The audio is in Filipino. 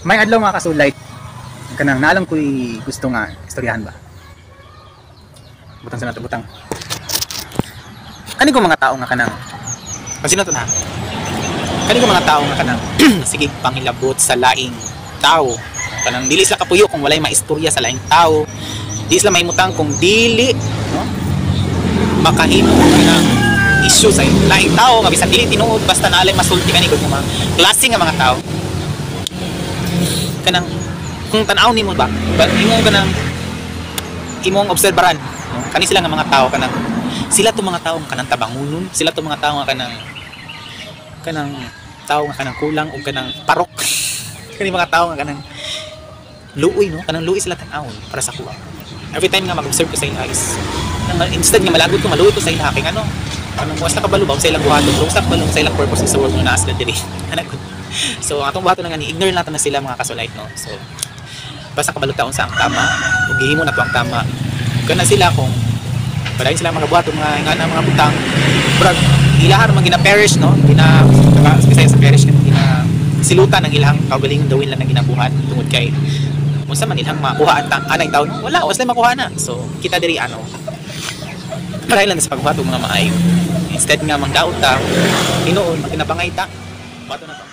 May adlaw mga kasulay kanang naalam ko'y gusto nga istoryahan ba. Butang sa nato butang. Kani ko mga tao nga kanang kasi na to na. Kani ko mga tao nga kanang sige panghilabot sa laing tao. Kanang dili sila kapuyo kung walay maistorya sa laing tao. Di sila mahimutang kung dili, no? Makahimo kanang issue sa laing tao nga bisan dili tinuod basta naalay masulti kani kung mga klase nga mga tao. Kanang kung tanaw nimo ba imong kanang imong obserbaran, no? Kani sila nga mga tao kanang sila to mga tao nga kanang tabangunon, sila to mga tao nga kanang tao nga kanang kulang o kanang parok. Kani mga tao nga kanang luoy, no? Kanang luoy sila tan-awon para sa kuha. Every time nga mag-observe ko sa ila is instead nga malagod ko maluoy ko sa ila kay ano kanang buwas na kabalo ba sa ilang buhaton pero sa kabalo sa ilang purpose sa world na asla diri. So atong buhaton nga ni ignore natin na sila mga kasulay, no? So basta kabalo taon sa ang tama ug gihimo na to ang tama kana sila kung padayon sila mga buhaton nga nga mga butang brag ilahan man gina-perish, no? Gina sa perish gina silutan ang ilang kaugalingon dawin lang na ginabuhat tungod kay unsa man ilang makuha ang anay taon wala was lang makuha na. So kita diri ano maray lang sa pagbuhat og mga maayo instead nga mangdaot ta tinuod maginabangay ta bato na to.